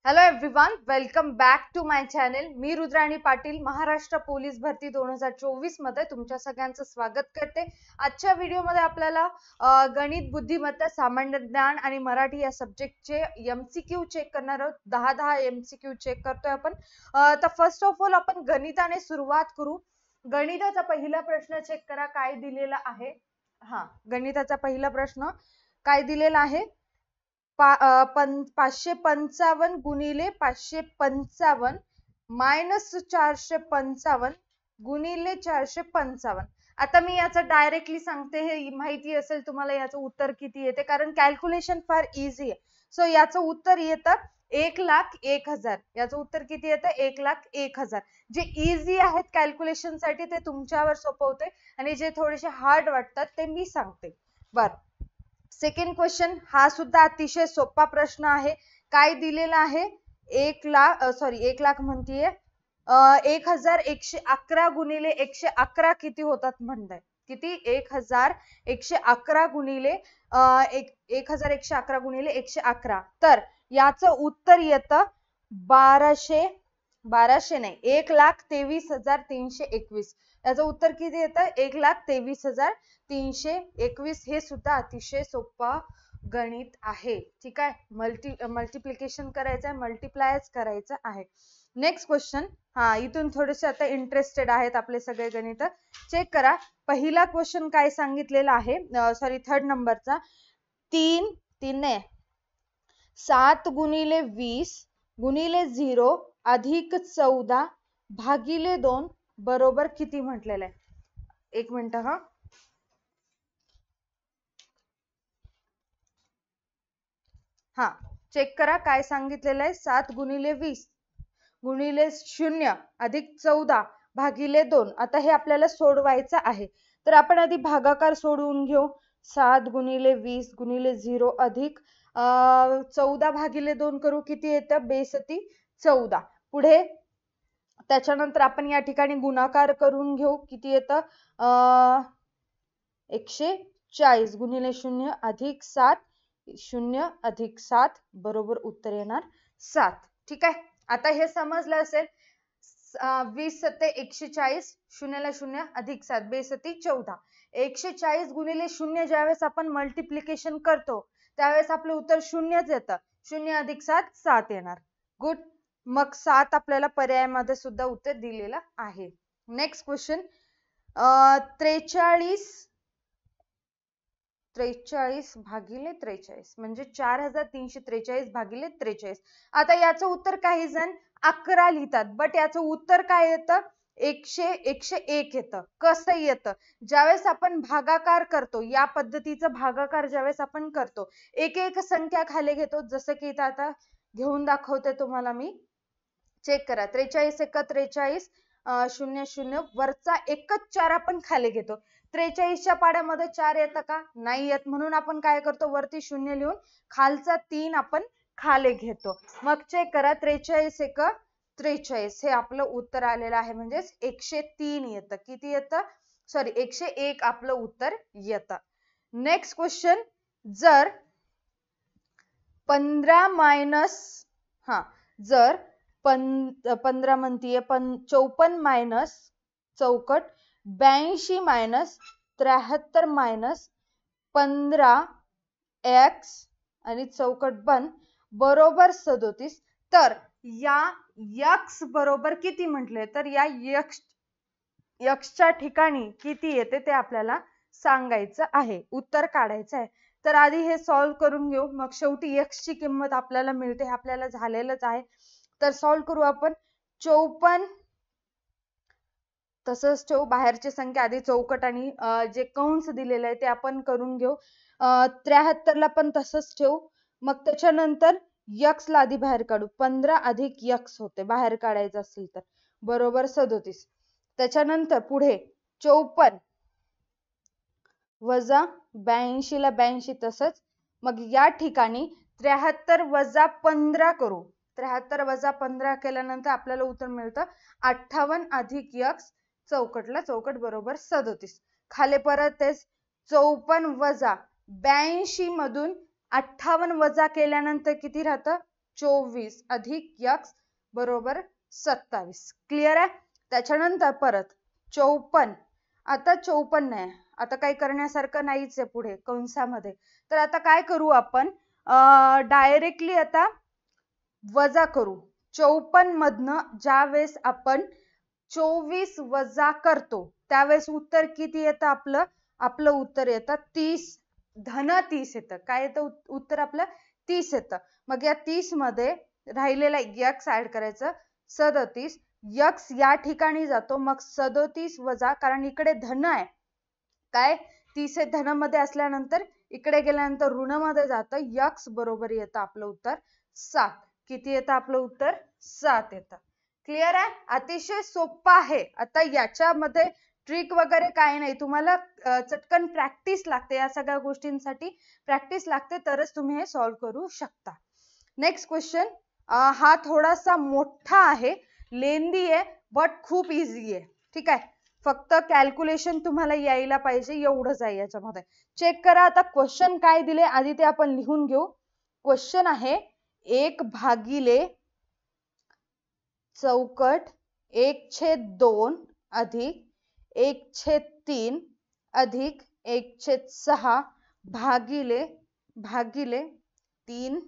Hello everyone, welcome back to my channel. मी Rudrani Patil Maharashtra police भरती 2024 मध्ये तुमच्या सगळ्यांचं स्वागत करते. आजच्या व्हिडिओमध्ये आपल्याला गणित, बुद्धिमत्ता, सामान्य ज्ञान आणि मराठी या सब्जेक्टचे MCQ चेक करणार आहोत. 10 MCQ चेक करतोय आपण. तर फर्स्ट ऑफ ऑल आपण गणिताने सुरुवात करू. गणिताचा पहिला प्रश्न चेक करा काय दिलेला आहे. गणिताचा पहिला प्रश्न काय दिलेला आहे. 555 गुणिले 555 मायनस 455 गुणिले 455. आता मी याचं डायरेक्टली सांगते, हे माहिती असेल तुम्हाला याचं उत्तर किती येते, कारण कॅल्क्युलेशन फार इझी आहे. सो याचं उत्तर येतं 1,01,000. याचं उत्तर किती येतं? 1,01,000. जे इझी आहेत कॅल्क्युलेशन साठी ते तुमच्यावर सोपवते आणि जे थोडेसे हार्ड वाटतात ते मी सांगते. बर, सेकंड क्वेश्चन हा सुद्धा अतिशय सोपा प्रश्न आहे. काय दिलेला आहे? 1,00,000 म्हणतीये 1,111 गुणिले 111 किती होतात म्हणताय? किती? 1,111 गुणिले 1,111 गुणिले 111. तर याचं उत्तर येतं 1200 नाही, 1,23,321. याचं उत्तर किती येतं? 1,23,321. हे सुद्धा अतिशय सोपा गणित आहे. ठीक आहे, मल्टिप्लिकेशन करायचं आहे, मल्टिप्लायच करायचं आहे. नेक्स्ट क्वेश्चन, इथून थोडेसे आता इंटरेस्टेड आहेत आपले सगळे गणित. चेक करा. पहिला क्वेश्चन काय सांगितलेला आहे, थर्ड नंबरचा. 7 गुणिले 20 गुणिले 0 अधिक 14 भागिले 2 बरोबर किती म्हटलेलं आहे? एक मिनिट. चेक करा काय सांगितलेलं आहे. 7 गुणिले 20 गुणिले 0 अधिक 14 भागिले 2. आता हे आपल्याला सोडवायचं आहे, तर आपण आधी भागाकार सोडवून घेऊ. 7 गुणिले 20 गुणिले 0 अधिक 14 भागिले 2 करू. किती येतं? बेसती 14. पुढे त्याच्यानंतर आपण या ठिकाणी गुणाकार करून घेऊ. किती येतं? 140 गुणिले 0 अधिक 7 0 अधिक 7 बरोबर उत्तर येणार 7. ठीक आहे, आता हे समजलं असेल. 20 सत्ते 140, 0 0 अधिक 7 बेसती 14. 140 गुणिले 0 ज्यावेळेस आपण मल्टिप्लिकेशन करतो त्यावेळेस आपलं उत्तर 0च येतं. 0 अधिक 7 7 येणार. गुड. मग 7 आपल्याला पर्यायामध्ये सुद्धा उत्तर दिलेलं आहे. नेक्स्ट क्वेश्चन, 43 भागिले 43 म्हणजे 4,343 भागिले 43. आता याचं उत्तर काही जण 11 लिहितात, बट याचं उत्तर काय येतं? 101 येतं. कसं येतं? ज्यावेळेस आपण भागाकार करतो, या पद्धतीचं भागाकार ज्यावेळेस आपण करतो, एक एक संख्या खाली घेतो. जसं की इथं आता घेऊन दाखवते तुम्हाला मी. चेक करा. 43 1 43 0 0 वरचा एकच 4 आपण खाली घेतो. 43च्या पाड्यामध्ये 4 येतं का? नाही येत. म्हणून आपण काय करतो? वरती 0 लिहून खालचा 3 आपण खाली घेतो. मग चेक करा. 43 1 43 हे आपलं उत्तर आलेलं आहे, म्हणजे 103 येतं. किती येतं? 101 आपलं उत्तर येतं. नेक्स्ट क्वेश्चन, जर 15 मायनस जर 15 म्हणतीये 54 मायनस चौकट 82 मायनस 73 मायनस 15x आणि चौकट बन बरोबर 37. तर या x बरोबर किती म्हटले? तर या xच्या ठिकाणी किती येते ते आपल्याला सांगायचं आहे, उत्तर काढायचं आहे. तर आधी हे सॉल्व्ह करून घेऊ, मग शेवटी x ची किंमत आपल्याला मिळते. हे आपल्याला झालेलंच आहे. तर सॉल्व्ह करू आपण. 54 तसंच ठेवू. बाहेरची संख्या आधी चौकट आणि जे कंस दिलेलं आहे ते आपण करून घेऊ. 73 ला पण तसंच ठेवू. मग त्याच्यानंतर x ला आधी बाहेर काढू. 15 अधिक x होते बाहेर काढायचं असेल तर, बरोबर 37. त्याच्यानंतर पुढे 54 वजा 82 ला 82 तसंच. मग या ठिकाणी 73 वजा 15 करू. 73 वजा 15 केल्यानंतर आपल्याला उत्तर मिळतं 58 अधिक x चौकटला चौकट बरोबर 37. खाली परत तेच 54 वजा 82 मधून 58 वजा केल्यानंतर किती राहतं? 24 अधिक x बरोबर 27. क्लिअर आहे? त्याच्यानंतर परत 54. आता 54 आहे, आता काही करण्यासारखं नाहीच आहे पुढे कंसामध्ये. तर आता काय करू आपण, डायरेक्टली आता वजा करू. 54 मधनं ज्या वेळेस आपण 24 वजा करतो त्यावेळेस उत्तर किती येतं आपलं? आपलं उत्तर येतं 30, धन 30 येतं. काय येतं उत्तर आपलं? 30 येतं. मग या 30 मध्ये राहिलेला x ऍड करायचं 37. x या ठिकाणी जातो, मग 37 वजा, कारण इकडे धन आहे, काय 30 हे धन मध्ये असल्यानंतर इकडे गेल्यानंतर ऋण मध्ये जातं. x बरोबर येतं आपलं उत्तर 7. किती येतं आपलं उत्तर? 7 येतं. क्लिअर आहे? अतिशय सोपं आहे. आता याच्यामध्ये ट्रिक वगैरे काही नाही, तुम्हाला चटकन प्रॅक्टिस लागते. या सगळ्या गोष्टींसाठी प्रॅक्टिस लागते, तरच तुम्ही हे सॉल्व्ह करू शकता. नेक्स्ट क्वेश्चन, हा थोडासा मोठा आहे, लेंदी आहे, बट खूप इझी आहे. ठीक आहे, फक्त कॅल्क्युलेशन तुम्हाला यायला पाहिजे, एवढंच आहे याच्यामध्ये. चेक करा आता क्वेश्चन काय दिले, आधी ते आपण लिहून घेऊ. क्वेश्चन आहे 1 भागिले चौकट 1/2 अधिक 1/3 अधिक 1/6 भागिले 3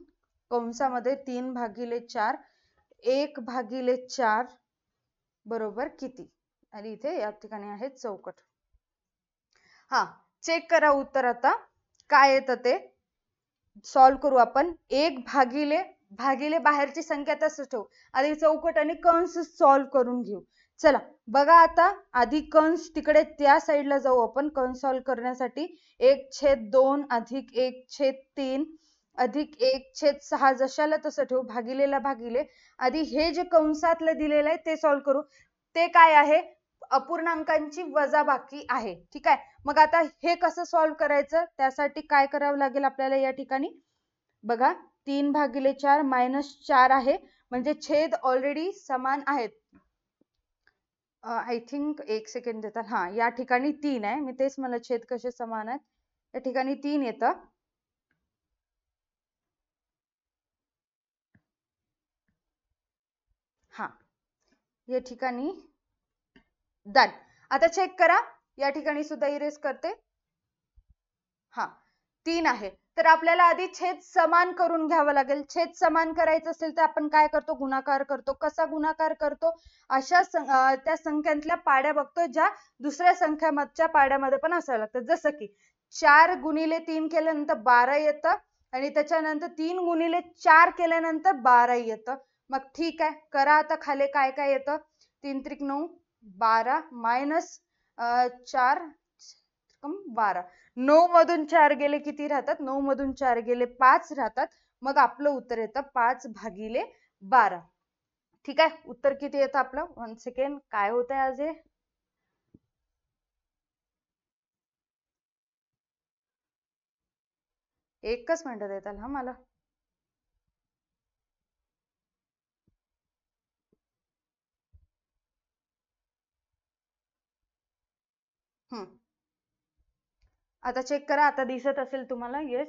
कंसामध्ये 3/4 1/4 बरोबर किती? आणि इथे या ठिकाणी आहे चौकट. हा, चेक करा उत्तर आता काय येतं ते. सॉल्व करू आपण. 1 भागिले बाहेरची संख्या तसंच ठेवू, आधी चौकट आणि कंस सॉल्व करून घेऊ. चला बघा, आता आधी कंस तिकडे त्या साईडला जाऊ आपण. कंस सॉल्व करण्यासाठी 1/2 अधिक 1/3 अधिक 1/6 जशाला तसं ठेवू, भागिलेला भागिले. आधी हे जे कंसातलं दिलेलं आहे ते सॉल्व करू. ते काय आहे? अपूर्णांकांची वजाबाकी आहे. ठीक आहे, मग आता हे कसं सॉल्व करायचं, त्यासाठी काय करावं लागेल आपल्याला या ठिकाणी बघा. 3/4 -4 आहे, म्हणजे छेद ऑलरेडी समान आहेत. आय थिंक 1 सेकंड देतात. हा, या ठिकाणी 3 आहे, मी तेच मला छेद कसे समान आहेत, या ठिकाणी 3 येतं. हा, या ठिकाणी डन. आता चेक करा, या ठिकाणी सुद्धा इरेज करते. हा, 3 आहे, तर आपल्याला आधी छेद समान करून घ्यावं लागेल. छेद समान करायचं असेल तर आपण काय करतो? गुणाकार करतो. कसा गुणाकार करतो? अशा त्या संख्यांतल्या पाड्या बघतो ज्या दुसऱ्या संख्याच्या पाड्यामध्ये पण असायला लागतात. जसं की 4 गुणिले 3 केल्यानंतर 12 येतं, आणि त्याच्यानंतर 3 गुणिले 4 केल्यानंतर 12 येतं. मग ठीक आहे, करा आता खाली काय काय येतं. 3 त्रिक 9, 12 मायनस 4 12. 9 मधून 4 गेले किती राहतात? 9 मधून 4 गेले 5 राहतात. मग आपलं उत्तर येतं 5/12. ठीक आहे, उत्तर किती येतं आपलं? 1 सेकंड, काय होत आहे आज हे? एकच मिनिट देताल हा मला. आता चेक करा, आता दिसत असेल तुम्हाला. येस,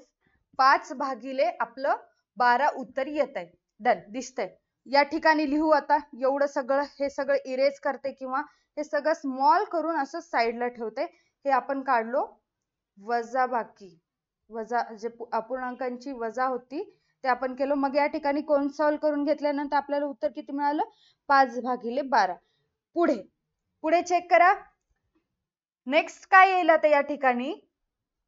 5/12 आपलं 12 उत्तर येत आहे. डन, दिसतंय. या ठिकाणी लिहू आता. एवढं सगळं, हे सगळं इरेज करते किंवा हे सगळं स्मॉल करून असं साईडला ठेवते. हे आपण काढलो वजाबाकी, वजा जे अपूर्णांकांची वजा होती ते आपण केलं. मग या ठिकाणी कोण सॉल्व करून घेतल्यानंतर आपल्याला उत्तर किती मिळालं? 5/12. पुढे पुढे चेक करा. नेक्स्ट काय येईल आता या ठिकाणी?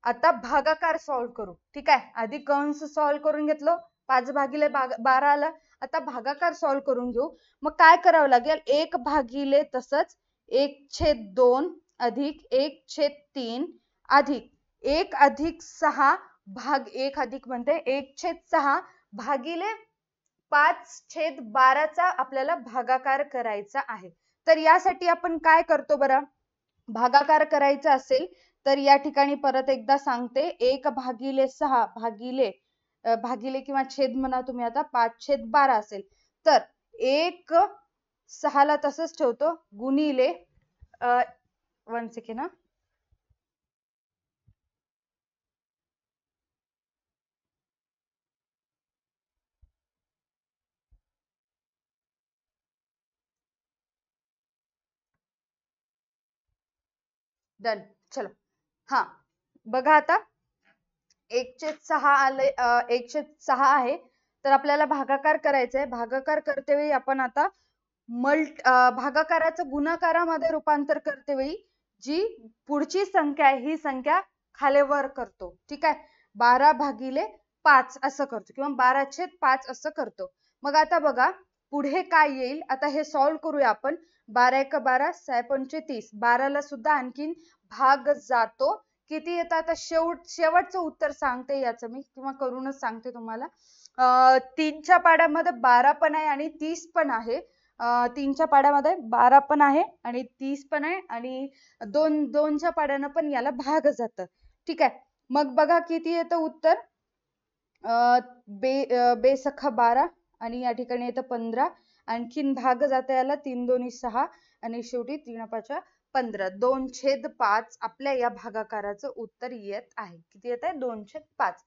आता भागाकार सॉल्व करू. ठीक आहे, आधी कंस सॉल्व करून घेतलो, 5/12 आलं. आता भागाकार सॉल्व करून घेऊ. मग काय करावं लागेल? 1 भागिले तसंच 1/2 अधिक 1/3 अधिक 1/6 भाग 1 अधिक म्हणते 1/6 भागिले 5/12 आपल्याला भागाकार करायचा आहे. तर यासाठी आपण काय करतो बरं? भागाकार करायचा असेल तर या ठिकाणी परत एकदा सांगते, 1/6 भागिले किंवा छेद म्हणा तुम्ही आता, 5/12 असेल तर 1/6 ला तसंच ठेवतो, गुणिले 1 सेकंड, डन. चलो हा बघा आता 1/6 आले, 1/6 आहे, तर आपल्याला भागाकार करायचा आहे. भागाकार करते वेळी आपण आता भागाकाराचं गुणाकारामध्ये रूपांतर करते वेळी जी पुढची संख्या आहे ही संख्या खालीवर करतो. ठीक आहे, 12/5 असं करतो किंवा 12/5 असं करतो. मग आता बघा पुढे काय येईल, आता हे सॉल्व्ह करूया आपण. 12 × 12 = 30. 12ला सुद्धा आणखीन भाग जातो. किती येतं आता शेवटचं उत्तर सांगते याचं मी, किंवा करूनच सांगते तुम्हाला. 3च्या पाड्यामध्ये 12 पण आहे आणि 30 पण आहे. 3च्या पाड्यामध्ये 12 पण आहे आणि 30 पण आहे आणि 2च्या पाड्यानं पण याला भाग जातं. ठीक आहे, मग बघा किती येतं उत्तर. बेसखा 12 आणि या ठिकाणी येतं 15. आणखीन भाग जातं याला, 3 2 6 आणि शेवटी 3 5 15. 2/5 आपल्या या भागाकाराचं उत्तर येत आहे. किती येत आहे? 2/5.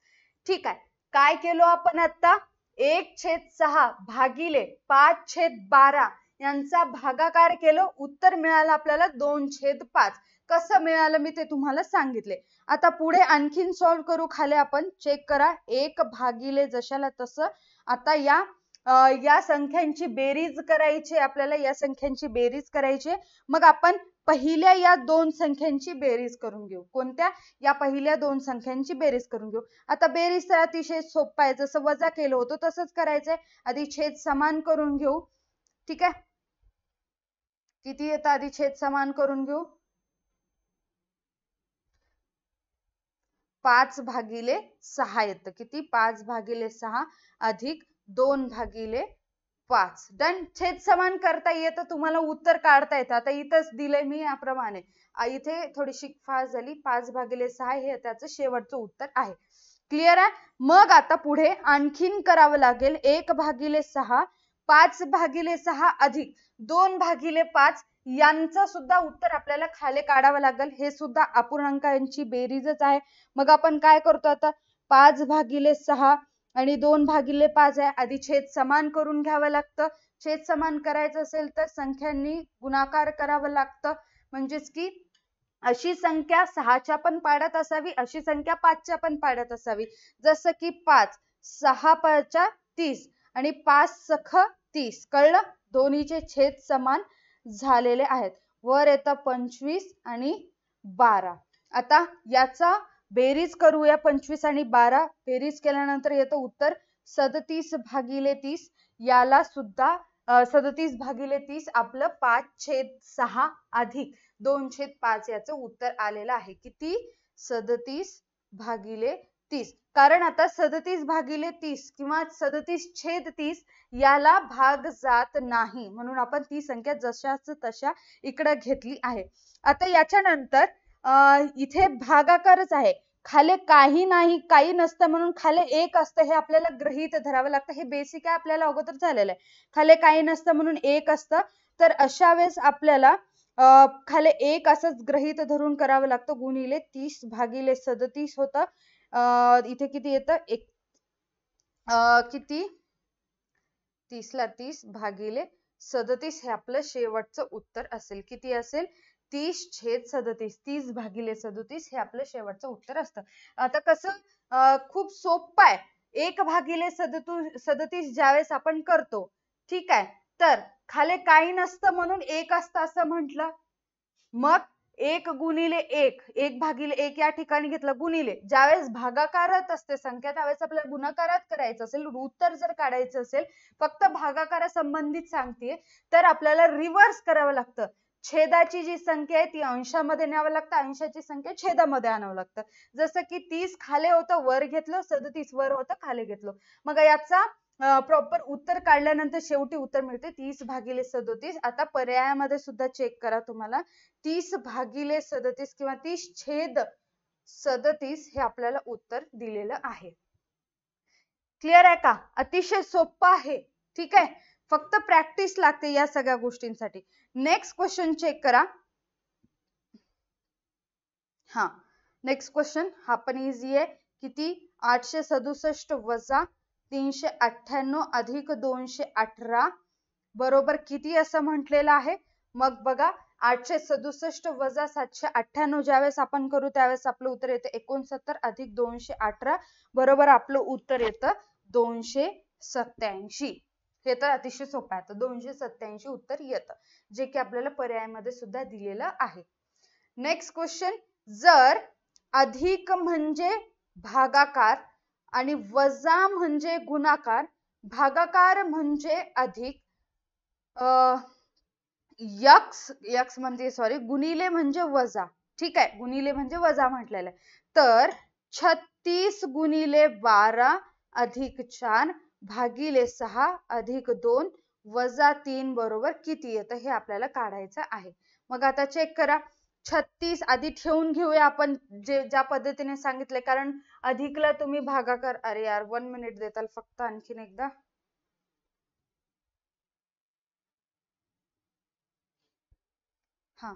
ठीक आहे, काय केलो आपण आता? 1/6 भागिले 5/12 यांचा भागाकार केलं, उत्तर मिळालं आपल्याला 2/5. कसं मिळालं मी ते तुम्हाला सांगितले. आता पुढे आणखीन सॉल्व्ह करू. खाली आपण चेक करा, 1 भागिले जशाला तसं. आता या संख्यांची बेरीज करायची आपल्याला, या संख्यांची बेरीज करायची. मग आपण पहिल्या या 2 संख्यांची बेरीज करून घेऊ. कोणत्या? या पहिल्या 2 संख्यांची बेरीज करून घेऊ. आता बेरीज तर अतिशय सोपं आहे, जसं वजा केलं होतं तसंच करायचंय. आधी छेद समान करून घेऊ. ठीक आहे, किती येतं आधी छेद समान करून घेऊ. 5/6 येतं. किती? 5/6 अधिक 2/5. डन. छेद समान करता येतं, तुम्हाला उत्तर काढता येतं. आता इथंच दिलंय मी याप्रमाणे. इथे थोडीशी फास्ट झाली. 5/6 हे त्याचं शेवटचं उत्तर आहे. क्लिअर आहे? मग आता पुढे आणखीन करावं लागेल. 1/6 5/6 अधिक 2/5 यांचं सुद्धा उत्तर आपल्याला खाली काढावं लागेल. हे सुद्धा अपूर्णांकांची बेरीजच आहे. मग आपण काय करतो आता? 5/6 आणि 2/5 आहे. आधी छेद समान करून घ्यावं लागतं. छेद समान करायचं असेल तर संख्यांनी गुणाकार करावं लागतं. म्हणजेच की अशी संख्या 6च्या पण पाड्यात असावी, अशी संख्या 5च्या पण पाड्यात असावी. जसं की 5 6 5 30 आणि 5 सख 30. कळलं? दोन्हीचे छेद समान झालेले आहेत. वर येतं 25 आणि 12. आता याचा बेरीज करूया. 25 आणि 12 बेरीज केल्यानंतर येतं उत्तर 37/30. याला सुद्धा 37/30 आपलं 5/6 अधिक 2/5 याचं उत्तर आलेलं आहे. किती? 37/30. कारण आता 37/30 किंवा 37/30 याला भाग जात नाही, म्हणून आपण ती संख्या जशाच तशा इकडे घेतली आहे. आता याच्यानंतर इथे भागाकारच आहे. खाली काही नाही, काही नसतं म्हणून खाली 1 असतं, हे आपल्याला गृहीत धरावं लागतं. हे बेसिक आहे, आपल्याला अगोदर झालेलं आहे. खाली काही नसतं म्हणून 1 असतं. तर अशा वेळेस आपल्याला खाली 1 असंच गृहीत धरून करावं लागतं. गुणिले 30/37 होतं. इथे किती येतं? किती? 30ला 30/37 हे आपलं शेवटचं उत्तर असेल. किती असेल? 30/37. 30/37 हे आपलं शेवटचं उत्तर असतं. आता कसं खूप सोपं आहे. 1/37 ज्यावेळेस आपण करतो, ठीक आहे, तर खाली काही नसतं म्हणून 1 असतं असं म्हटलं. मग 1 गुणिले 1, 1/1 या ठिकाणी घेतलं. गुणिले ज्यावेळेस भागाकारात असते संख्या त्यावेळेस आपल्याला गुणाकारात करायचं असेल, उत्तर जर काढायचं असेल, फक्त भागाकारा संबंधित सांगते, तर आपल्याला रिव्हर्स करावं लागतं. छेदाची जी संख्या आहे ती अंशामध्ये न्यावं लागतं, अंशाची संख्या छेदामध्ये आणावं लागतं. जसं की 30 खाली होतं वर घेतलं, 37 वर होतं खाली घेतलं. मग याचा प्रॉपर उत्तर काढल्यानंतर शेवटी उत्तर मिळते 30/37. आता पर्यायामध्ये सुद्धा चेक करा तुम्हाला. 30/37 किंवा 30/37 हे आपल्याला उत्तर दिलेलं आहे. क्लिअर आहे का? अतिशय सोपं आहे. ठीक आहे, फक्त प्रॅक्टिस लागते या सगळ्या गोष्टींसाठी. नेक्स्ट क्वेश्चन चेक करा. हा नेक्स्ट क्वेश्चन हा पण इझी आहे. किती? 867 वजा 398 अधिक 218 बरोबर किती असं म्हटलेलं आहे. मग बघा 867 वजा 798 ज्यावेळेस आपण करू त्यावेळेस आपलं उत्तर येतं 69 अधिक 218 बरोबर आपलं उत्तर येतं 287. हे तर अतिशय सोपं आहे. 287 उत्तर येतं, जे की आपल्याला पर्यायामध्ये सुद्धा दिलेलं आहे. नेक्स्ट क्वेश्चन, जर अधिक म्हणजे भागाकार आणि वजा म्हणजे गुणाकार, भागाकार म्हणजे अधिक, यक्स म्हणजे सॉरी गुणिले म्हणजे वजा, ठीक आहे, गुणिले म्हणजे वजा म्हटलेलं आहे. तर 36 गुणिले 12 अधिक 4 भागिले 6 अधिक 2 वजा 3 बरोबर किती येतं हे आपल्याला काढायचं आहे. मग आता चेक करा. 36 आधी ठेवून घेऊया आपण ज्या पद्धतीने सांगितले, कारण अधिकला तुम्ही भागाकार, अरे यार 1 मिनिट देताल फक्त आणखीन एकदा. हा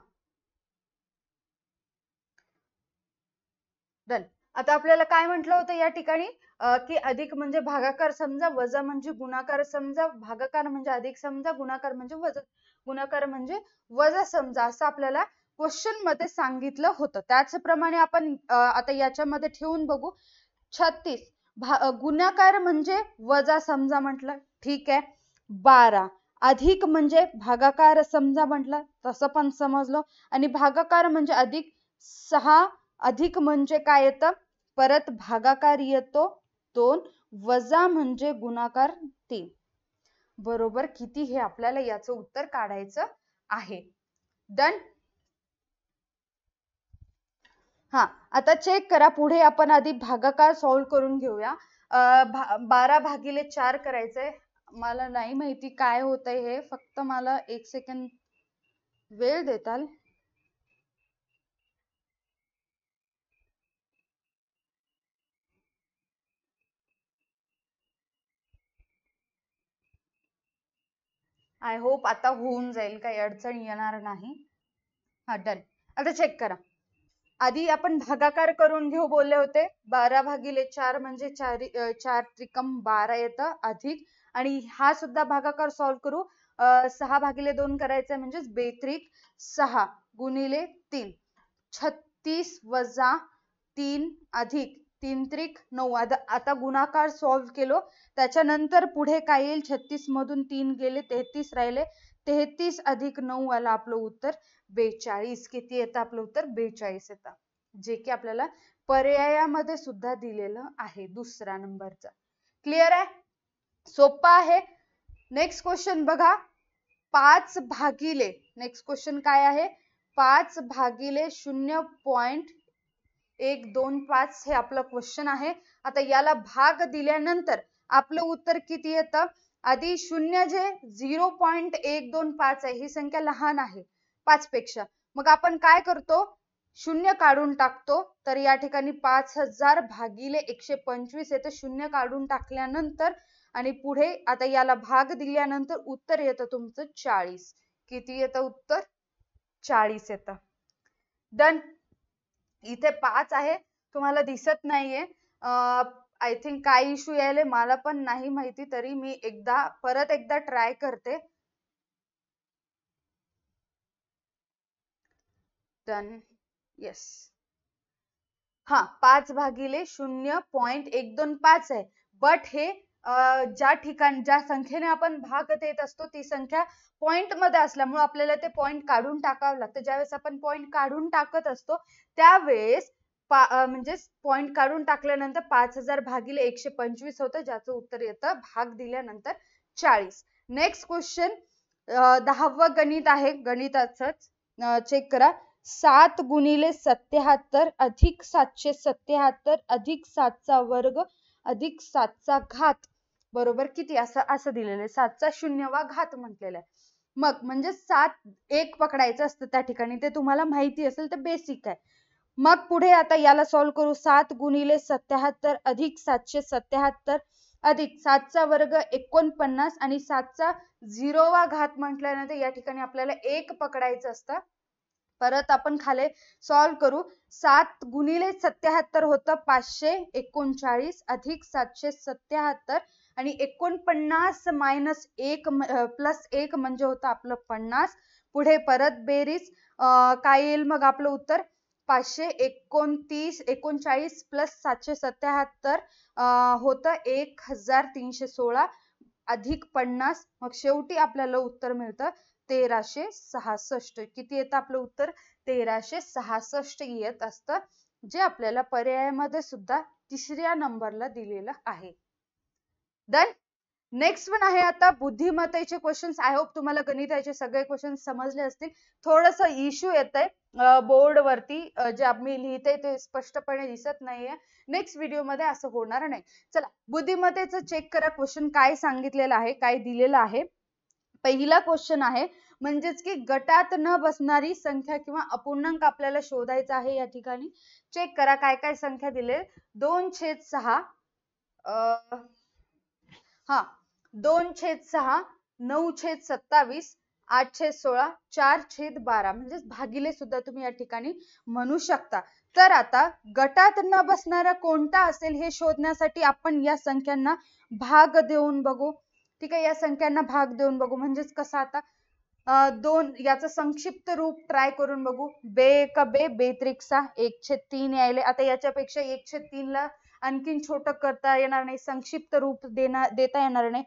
डन. आता आपल्याला काय म्हटलं होतं या ठिकाणी, की अधिक म्हणजे भागाकार समजा, वजा म्हणजे गुणाकार समजा, भागाकार म्हणजे अधिक समजा, गुणाकार म्हणजे वजा, गुणाकार म्हणजे वजा समजा, असं आपल्याला क्वेश्चन मध्ये सांगितलं होतं. त्याचप्रमाणे आपण आता याच्यामध्ये ठेवून बघू. 36 गुणाकार म्हणजे वजा समजा म्हटलं, ठीक आहे. 12 अधिक म्हणजे भागाकार समजा म्हटलं, तसं पण समजलं. आणि भागाकार म्हणजे अधिक 6 अधिक म्हणजे काय येतं, परत भागाकार येतो 2 वजा म्हणजे गुणाकार 3 बरोबर किती हे आपल्याला याचं उत्तर काढायचं आहे. डन. हा आता चेक करा. पुढे आपण आधी भागाकार सॉल्व्ह करून घेऊया. 12 भागिले 4 करायचंय. मला नाही माहिती काय होतंय हे, फक्त मला 1 सेकंड वेळ देताल. आय होप आता होऊन जाईल, काही अडचण येणार नाही. हा डन. आता चेक करा. आधी आपण भागाकार करून घेऊ बोलले होते. 12 भागिले 4 म्हणजे 4 त्रिकम 12 येतं अधिक, आणि हा सुद्धा भागाकार सॉल्व्ह करू. 6 भागिले 2 करायचं म्हणजे बेत्रिक 6 गुणिले 3 36 वजा 3 अधिक 3 त्रिक 9. आता गुणाकार सॉल्व्ह केलो, त्याच्यानंतर पुढे काय येईल, 36 मधून 3 गेले 33 राहिले, 33 अधिक 9 आला आपलं उत्तर 42. किती येतं आपलं उत्तर 42 येतं, जे की आपल्याला पर्यायामध्ये सुद्धा दिलेलं आहे दुसऱ्या नंबरचा. क्लिअर आहे, सोपं आहे. नेक्स्ट क्वेश्चन बघा. 5 भागिले, नेक्स्ट क्वेश्चन काय आहे, 5 भागिले 0.125 हे आपलं क्वेश्चन आहे. आता याला भाग दिल्यानंतर आपलं उत्तर किती येतं, आधी शून्य जे 0.125 आहे, ही संख्या लहान आहे 5 पेक्षा. मग आपण काय करतो, शून्य काढून टाकतो. तर या ठिकाणी 5000 भागिले 125 येतं, शून्य काढून टाकल्यानंतर, आणि पुढे आता याला भाग दिल्यानंतर उत्तर येतं तुमचं 40. किती येतं उत्तर, 40 येतं. डन. इथे 5 आहे, तुम्हाला दिसत नाहीये. आय थिंक काय इश्यू यायले मला पण नाही माहिती, तरी मी परत एकदा ट्राय करते. डन. येस. हा 5 भागिले 0.125 आहे. बट हे ज्या ठिकाणी ज्या संख्येने आपण भाग देत असतो ती संख्या पॉइंट मध्ये असल्यामुळे आपल्याला ते पॉइंट काढून टाकावं लागतं. ज्यावेळेस आपण पॉइंट काढून टाकत असतो त्यावेळेस म्हणजे पॉइंट काढून टाकल्यानंतर 5000 भागिले 125 होतं, ज्याचं उत्तर येतं भाग दिल्यानंतर 40. नेक्स्ट क्वेश्चन 10वं गणित आहे. गणिताचंच चेक करा. 7 गुणिले 77 अधिक 777 अधिक 7 चा वर्ग अधिक 7 चा घात बरोबर किती, असं दिलेलं आहे. 7 चा 0वा घात म्हटलेला आहे. मग म्हणजे 7 1 पकडायचं असतं त्या ठिकाणी, ते तुम्हाला माहिती असेल, तर बेसिक आहे. मग पुढे आता याला सॉल्व्ह करू. 7 गुणिले 77 अधिक 777 अधिक 7 चा वर्ग 49 आणि 7 चा 0वा घात म्हटल्यानंतर या ठिकाणी आपल्याला 1 पकडायचं असतं. परत आपण खाली सॉल्व्ह करू. 7 गुणिले 77 होतं 539 अधिक 777 आणि 49 मायनस 1 प्लस 1 म्हणजे होतं आपलं 50. पुढे परत बेरीज, काय येईल मग आपलं उत्तर 529 39 प्लस 777 होतं 1316 अधिक 50, मग शेवटी आपल्याला उत्तर मिळतं 1366. किती येतं आपलं उत्तर? 1366 येत असतं, जे आपल्याला पर्यायामध्ये सुद्धा तिसऱ्या नंबरला दिलेलं आहे. डन. नेक्स्ट वन आहे आता बुद्धिमत्तेचे क्वेश्चन्स. आय होप तुम्हाला गणिताचे सगळे क्वेश्चन समजले असतील. थोडस इश्यू येतंय बोर्ड वरती, जे आम्ही लिहिते ते स्पष्टपणे दिसत नाहीये. नेक्स्ट व्हिडिओ मध्ये असं होणार नाही. चला बुद्धिमत्तेचं चेक करा, क्वेश्चन काय सांगितलेलं आहे, काय दिलेलं आहे. पहिला क्वेश्चन आहे म्हणजेच की गटात न बसणारी संख्या किंवा अपूर्णांक आपल्याला शोधायचा आहे. या ठिकाणी चेक करा काय काय संख्या दिले. 2/6, 2/6, 9/27, 8/16, 4/12 म्हणजे भागिले सुद्धा तुम्ही या ठिकाणी म्हणू शकता. तर आता गटात न बसणारा कोणता असेल हे शोधण्यासाठी आपण या संख्यांना भाग देऊन बघू. ठीक आहे, या संख्यांना भाग देऊन बघू. म्हणजेच कसं आता दोन याचं संक्षिप्त रूप ट्राय करून बघू. बे एक बे, बे त्रिक 6, 1/3 यायले. आता याच्यापेक्षा 1/3 ला आणखीन छोटं करता येणार नाही, संक्षिप्त रूप देता येणार नाही.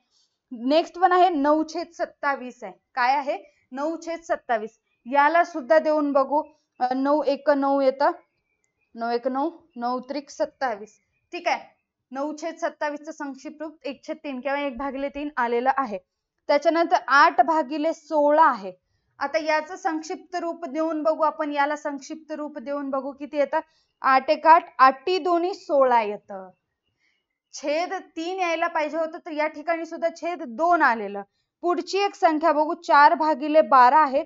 नेक्स्ट वन आहे 9/27 आहे. काय आहे? 9/27. याला सुद्धा देऊन बघू. 9 1 9 येतं, 9 1 9, 9 त्रिक 27. ठीक आहे, 9/27 संक्षिप्त रूप 1/3 किंवा 1/3 आलेलं आहे. त्याच्यानंतर 8/16 आहे. आता याचं संक्षिप्त रूप देऊन बघू आपण. याला संक्षिप्त रूप देऊन बघू. किती येतं? 8 1 8, 8 2 16 येतं. छेद 3 यायला पाहिजे होतं, तर या ठिकाणी सुद्धा छेद 2 आलेलं. पुढची एक संख्या बघू. 4/12 आहे.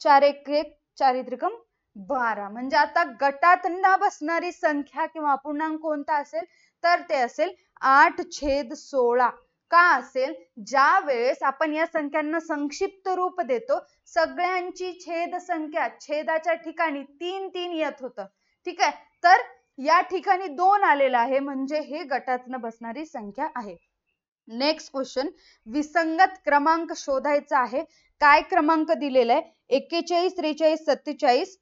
4 1 1, 4 त्रिकम 12. म्हणजे आता गटात न बसणारी संख्या किंवा अपूर्णांक कोणता असेल तर ते असेल 8/16. का असेल? ज्या वेळेस आपण या संख्यांना संक्षिप्त रूप देतो, सगळ्यांची छेद संख्या छेदाच्या ठिकाणी 3 3 येत होतं. ठीक आहे, तर या ठिकाणी 2 आलेला आहे, म्हणजे हे गटात न बसणारी संख्या आहे. नेक्स्ट क्वेश्चन, विसंगत क्रमांक शोधायचा आहे. काय क्रमांक दिलेला आहे? 41 43 47,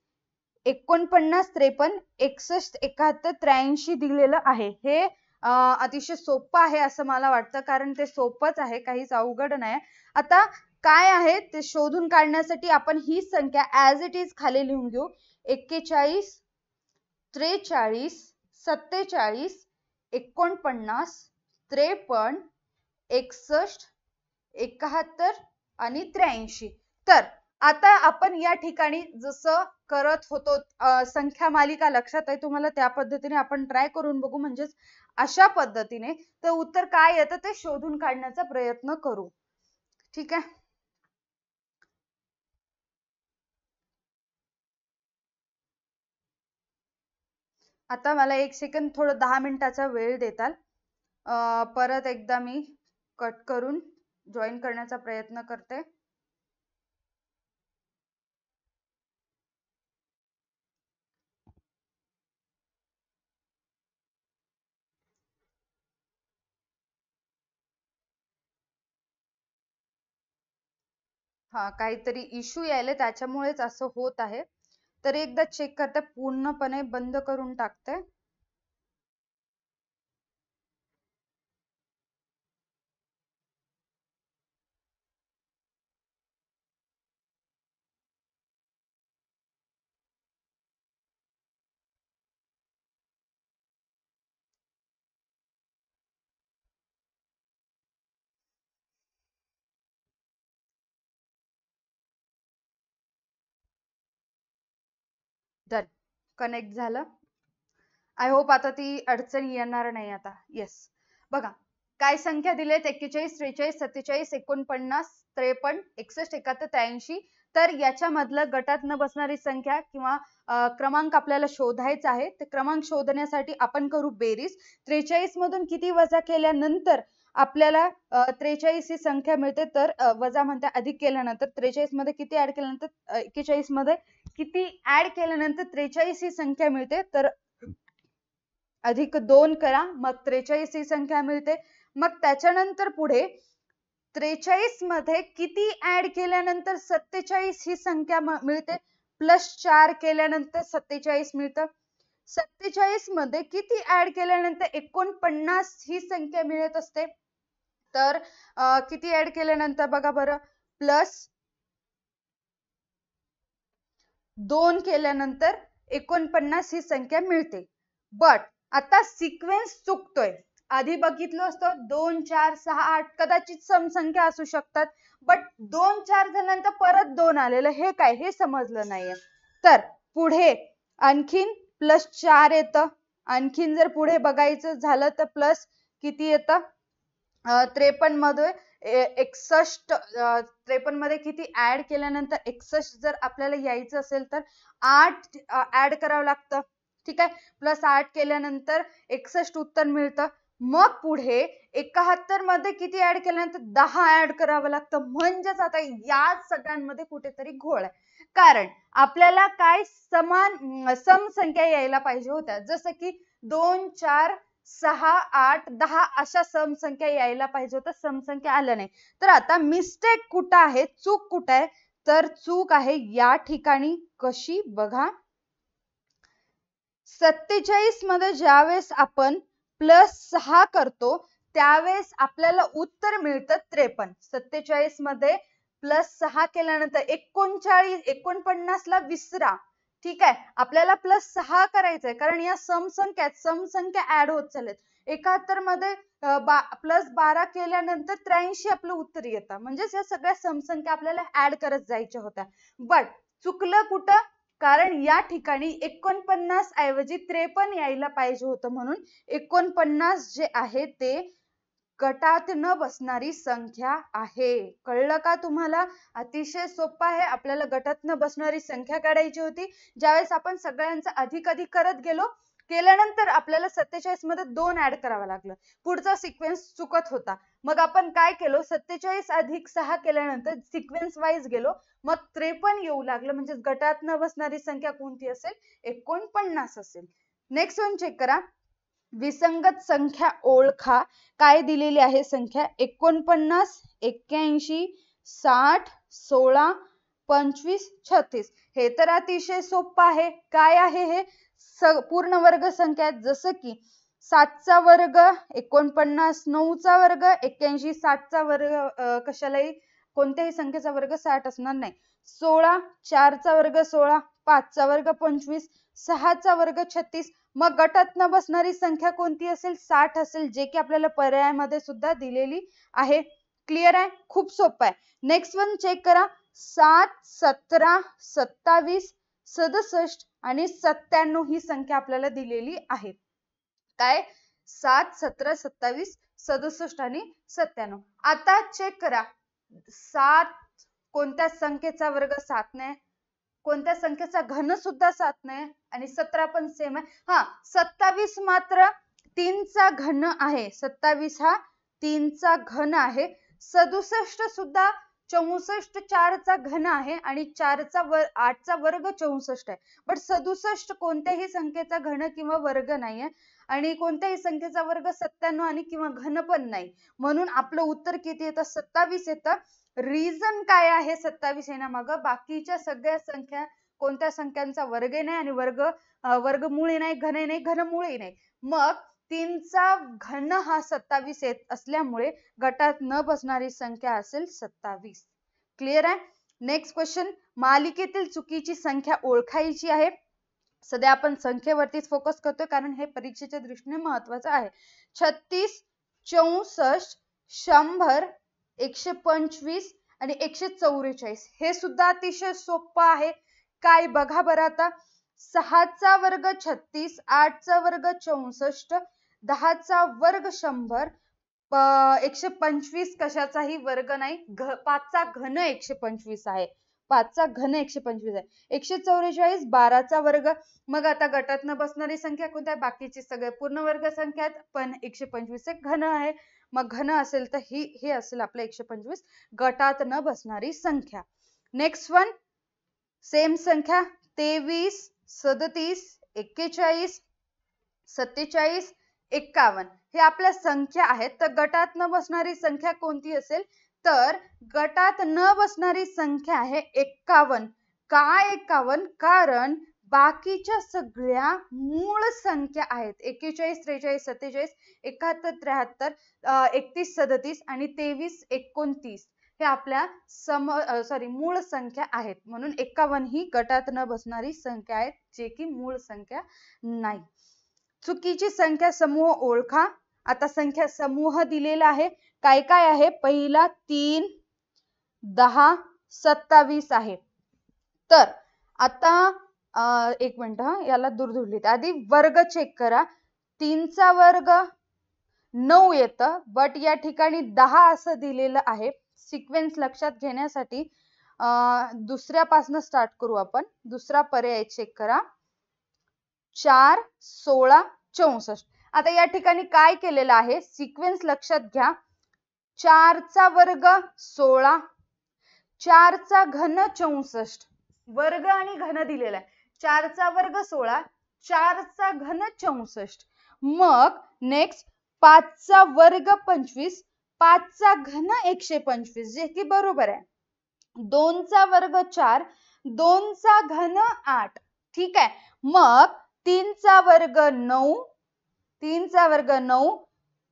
49 53, 61 71 83 दिलेलं आहे. हे अतिशय सोपं आहे असं मला वाटतं, कारण ते सोपंच आहे, काहीच अवघड नाही. आता काय आहे ते शोधून काढण्यासाठी आपण ही संख्या ऍज इट इज खाली लिहून घेऊ. 41 43 47 49 53 61 71 आणि 83. तर आता आपण या ठिकाणी जसं करत होतो, संख्या मालिका लक्षात आहे तुम्हाला, त्या पद्धतीने आपण ट्राय करून बघू. म्हणजेच अशा पद्धतीने तर उत्तर काय येतं ते शोधून काढण्याचा प्रयत्न करू. ठीक आहे, आता मला 1 सेकंद, थोडं 10 मिनिटाचा वेळ देताल. परत एकदा मी कट करून जॉईन करण्याचा प्रयत्न करते. काहीतरी इश्यू यायले, त्याच्यामुळेच असं होत आहे. तर एकदा चेक करते, पूर्णपणे बंद करून टाकते. डन, कनेक्ट झालं. आय होप आता ती अडचण येणार नाही आता. येस, बघा काय संख्या दिलेत? 41 43 47 49 53 61 71 83. तर याच्यामधलं गटात न बसणारी संख्या किंवा क्रमांक आपल्याला शोधायचा आहे. तर क्रमांक शोधण्यासाठी आपण करू बेरीज. 43 मधून किती वजा केल्यानंतर आपल्याला 43 ही संख्या मिळते, तर वजा म्हणते अधिक केल्यानंतर 43 मध्ये किती ऍड केल्यानंतर 41 मध्ये किती ऍड केल्यानंतर 43 ही संख्या मिळते, तर अधिक 2 करा, मग 43 ही संख्या मिळते. मग त्याच्यानंतर पुढे 43 मध्ये किती ऍड केल्यानंतर 47 ही संख्या मिळते? +4 केल्यानंतर 47 मिळतं. 47 मध्ये किती ऍड केल्यानंतर 49 ही संख्या मिळत असते? तर किती ऍड केल्यानंतर बघा बरं, +2 केल्यानंतर 49 ही संख्या मिळते. बट आता सिक्वेन्स चुकतोय. आधी बघितलं असतं 2, 4, 6, 8 कदाचित सम संख्या असू शकतात, बट 2, 4 झाल्यानंतर परत 2 आलेलं हे काय, हे समजलं नाहीये. तर पुढे आणखीन +4 येतं. आणखीन जर पुढे बघायचं झालं तर प्लस किती येतं? 53 मध्ये 61, 53 मध्ये किती ऍड केल्यानंतर 61 जर आपल्याला यायचं असेल तर 8 ऍड करावं लागतं. ठीक आहे, +8 केल्यानंतर 61 उत्तर मिळतं. मग पुढे 71 मध्ये किती ऍड केल्यानंतर 10 ऍड करावं लागतं. म्हणजेच आता या सगळ्यांमध्ये कुठेतरी घोळ आहे. कारण आपल्याला काय सम संख्या यायला पाहिजे होत्या, जसं की 2, 4, 6, 8, 10 अशा सम संख्या यायला पाहिजे होत्या. सम संख्या आल्या नाही. तर आता मिस्टेक कुठं आहे, चूक कुठं आहे? तर चूक आहे या ठिकाणी. कशी बघा, 47 मध्ये ज्यावेळेस आपण +6 करतो त्यावेळेस आपल्याला उत्तर मिळतं 53. 47 मध्ये +6 केल्यानंतर 49 ला विसरा. ठीक आहे, आपल्याला +6 करायचंय कारण या सम संख्या ऍड होत चालत. 71 मध्ये +12 केल्यानंतर 83 आपलं उत्तर येतं. म्हणजेच या सगळ्या समसंख्या आपल्याला ऍड करत जायच्या होत्या. बट चुकलं कुठं? कारण या ठिकाणी 49 ऐवजी 53 यायला पाहिजे होतं. म्हणून 49 जे आहे ते गटात न बसणारी संख्या आहे. कळलं का तुम्हाला? अतिशय सोपं आहे. आपल्याला गटात न बसणारी संख्या काढायची होती. ज्यावेळेस आपण सगळ्यांचा अधिक करत केल्यानंतर आपल्याला 47 मध्ये 2 ऍड करावं लागलं. पुढचा सिक्वेन्स चुकत होता. मग आपण काय केलं, 47 + 6 केल्यानंतर सिक्वेन्स वाईज गेलो. मग 53 येऊ लागलं. म्हणजे गटात न बसणारी संख्या कोणती असेल? 49 असेल. नेक्स्ट वन चेक करा. विसंगत संख्या ओळखा. काय दिलेली आहे संख्या? 49, 81, 60, 16, 25, 36. हे तर अतिशय सोपं आहे. काय आहे हे? पूर्ण वर्ग संख्या आहेत. जसं की 7 चा वर्ग 49, 9 चा वर्ग 81, 60 चा वर्ग कशालाही कोणत्याही संख्येचा वर्ग 60 असणार नाही. 16, 4 चा वर्ग 16, 5 चा वर्ग 25, 6 चा वर्ग 36. मग गटात न बसणारी संख्या कोणती असेल? 60 असेल, जे की आपल्याला पर्यायामध्ये सुद्धा दिलेली आहे. क्लिअर आहे? खूप सोपं आहे. नेक्स्ट वन चेक करा. 7, 17, 27, 67 आणि 97 ही संख्या आपल्याला दिलेली आहे. काय? 7, 17, 27, 67 आणि 97. आता चेक करा. 7 कोणत्या संख्येचा वर्ग 7 नाही? कोणत्या संख्येचा घन सुद्धा 7 नाही आणि 17 पण सेम आहे. 27 मात्र 3 चा घन आहे. 27 हा 3 चा घन आहे. 67 सुद्धा 64 4 चा घन आहे आणि 8 चा वर्ग 64 आहे. पण 67 कोणत्याही संख्येचा घन किंवा वर्ग नाहीये आणि कोणत्याही संख्येचा वर्ग 97 आणि किंवा घन पण नाही. म्हणून आपलं उत्तर किती येतं? 27 येतं. रिझन काय आहे 27 येण्यामागं? बाकीच्या सगळ्या संख्या कोणत्या संख्यांचा वर्ग नाही आणि वर्गमूळ नाही, घन नाही, घनमूळ नाही. मग 3 चा घन हा 27 येत असल्यामुळे गटात न बसणारी संख्या असेल 27. क्लिअर आहे? Next question. मालिकेतील चुकीची संख्या ओळखायची आहे. सध्या आपण संख्येवरतीच फोकस करतोय कारण हे परीक्षेच्या दृष्टीने महत्वाचं आहे. 36, 64, 100, 125 आणि 144. हे सुद्धा अतिशय सोपं आहे. काय बघा बरं आता. 6 चा वर्ग 36, 8 चा वर्ग 64, 10 चा वर्ग 100, 125 कशाचाही वर्ग नाही. 5 चा घन 125 आहे. 5 चा घन 125 आहे. 144 12 चा वर्ग. मग आता गटात न बसणारी संख्या कोणत्या? बाकीची सगळे पूर्ण वर्ग संख्या आहेत, पण 125 घन आहे. मग घन असेल तर हे असेल आपलं 125 गटात न बसणारी संख्या. नेक्स्ट वन सेम संख्या. 23, 37, 41, 47, 51 हे आपल्या संख्या आहेत. तर गटात न बसणारी संख्या कोणती असेल? तर गटात न बसणारी संख्या आहे 51. का 51? कारण बाकीच्या सगळ्या मूळ संख्या आहेत. 41, 43, 47, 71, 73, 31, 37 आणि 23, 29 हे आपल्या मूळ संख्या आहेत. म्हणून 51 ही गटात न बसणारी संख्या आहे, जे की मूळ संख्या नाही. चुकीची संख्या समूह ओळखा. आता संख्या समूह दिलेला आहे. काय काय आहे? पहिला 3, 10, 27 आहे. तर आता एक मिनिट याला दूर लिहिते. आधी वर्ग चेक करा. 3 चा वर्ग 9 येतं, बट या ठिकाणी 10 असं दिलेलं आहे. सिक्वेन्स लक्षात घेण्यासाठी दुसऱ्यापासून स्टार्ट करू आपण. दुसरा पर्याय चेक करा. 4, 16, 64. आता या ठिकाणी काय केलेलं आहे? सिक्वेन्स लक्षात घ्या. 4 चा वर्ग 16, 4 चा घन 64. वर्ग आणि घन दिलेला आहे. 4 चा वर्ग 16, 4 चा घन 64. मग नेक्स्ट 5 चा वर्ग 25, 5 चा घन 125, जे की बरोबर आहे. 2 चा वर्ग 4, 2 चा घन 8. ठीक आहे. मग 3 चा वर्ग 9, 3 चा वर्ग 9,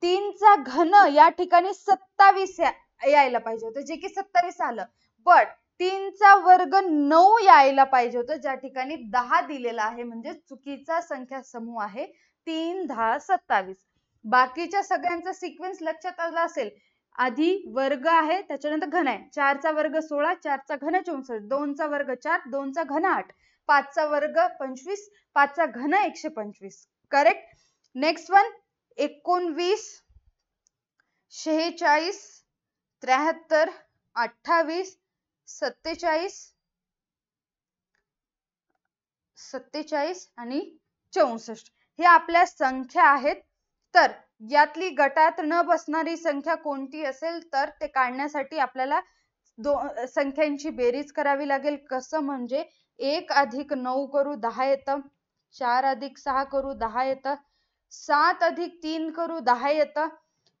3 चा घन या ठिकाणी 27 यायला पाहिजे होतं, जे की 27 आलं. बट 3 चा वर्ग 9 यायला पाहिजे होतं, ज्या ठिकाणी 10 दिलेला आहे. म्हणजे चुकीचा संख्या समूह आहे 3, 10, 27. बाकीच्या सगळ्यांचा सिक्वेन्स लक्षात आला असेल. आधी वर्ग आहे, त्याच्यानंतर घन आहे. 4 चा वर्ग 16, 4 चा घन 64, 2 चा वर्ग 4, 2 चा घन 8, 5 चा वर्ग 25, 5 चा घन 125. करेक्ट. नेक्स्ट वन 19, 46, 73, 28, 47 आणि 64 हे आपल्या संख्या आहेत. तर यातली गटात न बसणारी संख्या कोणती असेल तर ते काढण्यासाठी आपल्याला संख्यांची बेरीज करावी लागेल. कसं? म्हणजे 1 अधिक 9 करू 10 येतं, 4 अधिक 6 करू 10 येतं, 7 अधिक 3 करू 10 येतं,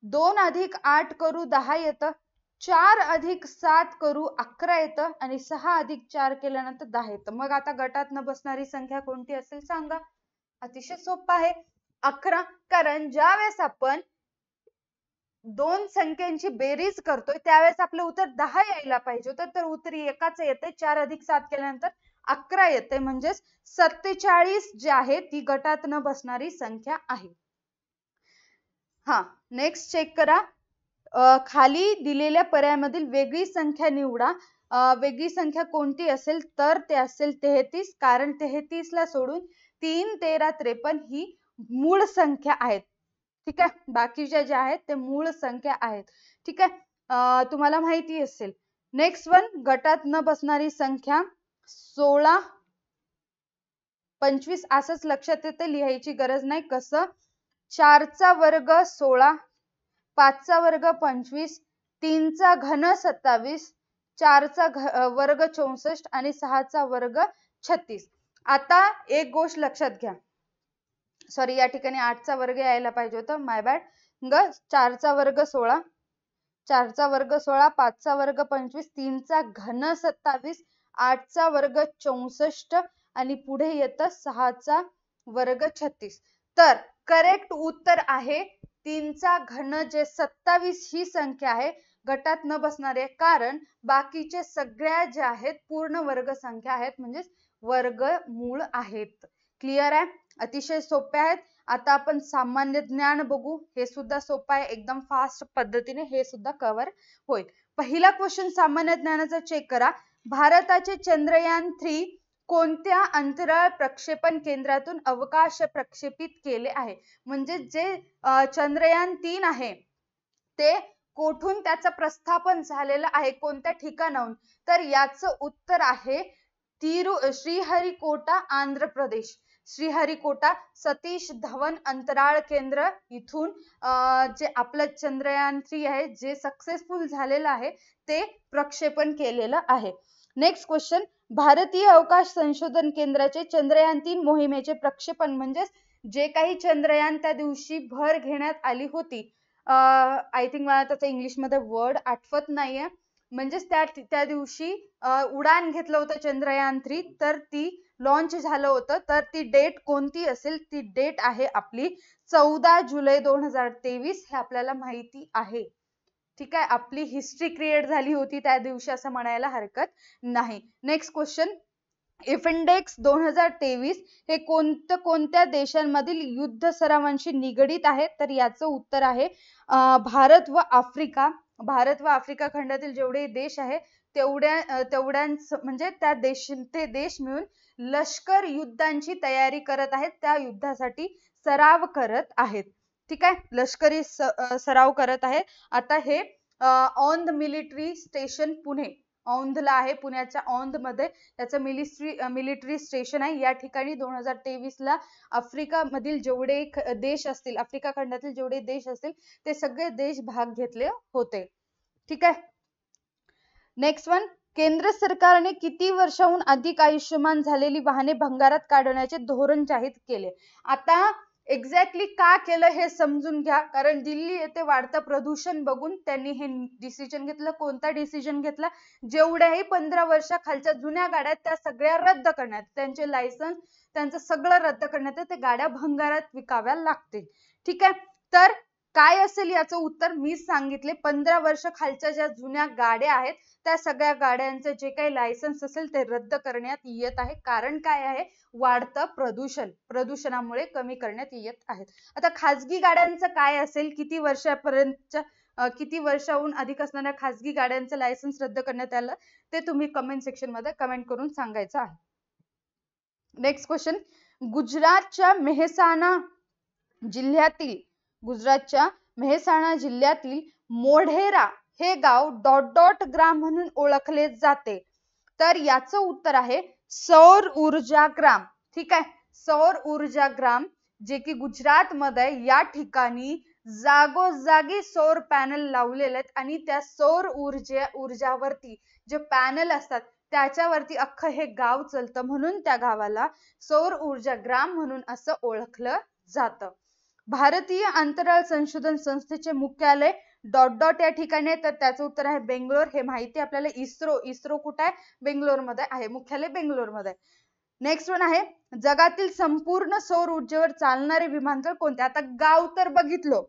2 अधिक 8 करू 10 येतं, 4 अधिक 7 करू 11 येतं आणि 6 अधिक 4 केल्यानंतर 10 येतं. मग आता गटात न बसणारी संख्या कोणती असेल सांगा. अतिशय सोपं आहे, 11. कारण ज्या वेळेस आपण दोन संख्यांची बेरीज करतोय त्यावेळेस आपलं उत्तर 10 यायला पाहिजे होतं, तर उत्तर एकाच येते. 4 अधिक 7 केल्यानंतर 11 येते. म्हणजेच 47 जे आहे ती गटात न बसणारी संख्या आहे. नेक्स्ट चेक करा. खाली दिलेल्या पर्यायामधील वेगळी संख्या निवडा. वेगळी संख्या कोणती असेल तर ते असेल 33. कारण 33 ला सोडून 3, 13, 53 ही मूळ संख्या आहेत. ठीक आहे. बाकीच्या ज्या आहेत ते मूळ संख्या आहेत. ठीक आहे. तुम्हाला माहिती असेल. नेक्स्ट वन गटात न बसणारी संख्या 16, 25 असंच लक्षात येते, लिहायची गरज नाही. कसं? 4 चा वर्ग 16, 5 चा वर्ग 25, 3 चा घन 27, 4 चा वर्ग 64 आणि 6 चा वर्ग 36. आता एक गोष्ट लक्षात घ्या. सॉरी, या ठिकाणी 8 चा वर्ग यायला पाहिजे होतं, माय बॅड. 4 चा वर्ग 16, 4 चा वर्ग 16, 5 चा वर्ग 25, 3 चा घन 27, 8 चा वर्ग 64 आणि पुढे येतं 6 चा वर्ग 36. तर करेक्ट उत्तर आहे 3 चा घन जे 27 ही संख्या आहे गटात न बसणारे. कारण बाकीचे सगळ्या ज्या आहेत पूर्ण वर्ग संख्या आहेत, म्हणजे वर्गमूळ आहेत. क्लिअर आहे? अतिशय सोपे आहेत. आता आपण सामान्य ज्ञान बघू. हे सुद्धा सोपं आहे, एकदम फास्ट पद्धतीने हे सुद्धा कव्हर होईल. पहिला क्वेश्चन सामान्य ज्ञानाचा चेक करा. भारताचे चंद्रयान 3 कोणत्या अंतराळ प्रक्षेपण केंद्रातून अवकाश प्रक्षेपित केले आहे? म्हणजे जे चंद्रयान 3 आहे ते कोठून त्याचं प्रस्थापन झालेलं आहे, कोणत्या ठिकाणाहून? तर याचं उत्तर आहे श्रीहरिकोटा, आंध्र प्रदेश. श्रीहरिकोटा सतीश धवन अंतराळ केंद्र इथून जे आपलं चंद्रयान 3 आहे जे सक्सेसफुल झालेलं आहे ते प्रक्षेपण केलेलं आहे. Next question. भारतीय अवकाश संशोधन केंद्राचे चंद्रयान 3 मोहिमेचे प्रक्षेपण म्हणजे जे काही चंद्रयान त्या दिवशी भर घेण्यात आली होती आय थिंक मला त्याचा इंग्लिशमध्ये वर्ड आठवत नाहीये. म्हणजेच त्या दिवशी उडान घेतलं होतं चंद्रयान-3, तर ती लॉन्च झालं होतं. तर ती डेट कोणती असेल? ती डेट आहे आपली 14 जुलै 2023 हे आपल्याला माहिती आहे. ठीक आहे, आपली हिस्ट्री क्रिएट झाली होती त्या दिवशी असं म्हणायला हरकत नाही. नेक्स्ट क्वेश्चन, इफिंडेक्स 2023 हे कोणत्या देशांमधील युद्ध सरावांशी निगडीत आहे? तर याचं उत्तर आहे भारत व आफ्रिका. भारत व आफ्रिका खंडातील जेवढे देश आहे तेवढ्यांच म्हणजे ते देश मिळून लष्कर युद्धांची तयारी करत आहेत, त्या युद्धासाठी सराव करत आहेत. ठीक आहे, लष्करी सराव करत आहेत. आता हे औंध मिलिटरी स्टेशन पुणे, औंधला आहे, पुण्याच्या औंध मध्ये त्याचं मिलिटरी स्टेशन आहे. या ठिकाणी 2023 ला आफ्रिका मधील जेवढे देश असतील, आफ्रिका खंडातील जेवढे देश असतील ते सगळे देश भाग घेतले होते. ठीक आहे, नेक्स्ट वन, केंद्र सरकारने किती वर्षाहून अधिक आयुष्यमान झालेली वाहने भंगारात काढण्याचे धोरण जाहीर केले? आता एक्झॅक्टली का केलं हे समजून घ्या, कारण दिल्ली येथे वाढतं प्रदूषण बघून त्यांनी हे डिसिजन घेतलं. कोणता डिसिजन घेतला? जेवढ्याही 15 वर्षाखालच्या जुन्या गाड्या त्या सगळ्या रद्द करण्यात, त्यांचे लायसन्स त्यांचं सगळं रद्द करण्यात, ते गाड्या भंगारात विकाव्या लागतील. ठीक आहे, तर काय असेल याचं उत्तर? मी सांगितले 15 वर्ष खालच्या ज्या जुन्या गाड्या आहेत त्या सगळ्या गाड्यांचे जे काही लायसन्स असेल ते रद्द करण्यात येत आहे. कारण काय आहे? वाढतं प्रदूषण, प्रदूषणामुळे कमी करण्यात येत आहेत. आता खाजगी गाड्यांचं काय असेल? किती वर्षाहून अधिक असणाऱ्या खाजगी गाड्यांचं लायसन्स रद्द करण्यात आलं ते तुम्ही कमेंट सेक्शन मध्ये कमेंट करून सांगायचं आहे. नेक्स्ट क्वेश्चन, गुजरातच्या मेहसाणा जिल्ह्यातील मोढेरा हे गाव ... ग्राम म्हणून ओळखले जाते. तर याचं उत्तर आहे सौर ऊर्जा ग्राम. ठीक आहे, सौर ऊर्जा ग्राम, जे की गुजरात मध्ये, या ठिकाणी जागोजागी सौर पॅनल लावलेले आहेत आणि त्या सौर ऊर्जावरती जे पॅनल असतात त्याच्यावरती अख्खं हे गाव चालतं, म्हणून त्या गावाला सौर ऊर्जा ग्राम म्हणून असं ओळखलं जातं. भारतीय अंतराळ संशोधन संस्थेचे मुख्यालय ... या ठिकाणी आहे, तर त्याचं उत्तर आहे बेंगलोर. हे माहिती आपल्याला. इस्रो कुठे आहे? बेंगलोर मध्ये आहे, मुख्यालय बेंगलोर मध्ये. नेक्स्ट वन आहे, जगातील संपूर्ण सौर ऊर्जेवर चालणारे विमानतळ कोणते? आता गाव तर बघितलं,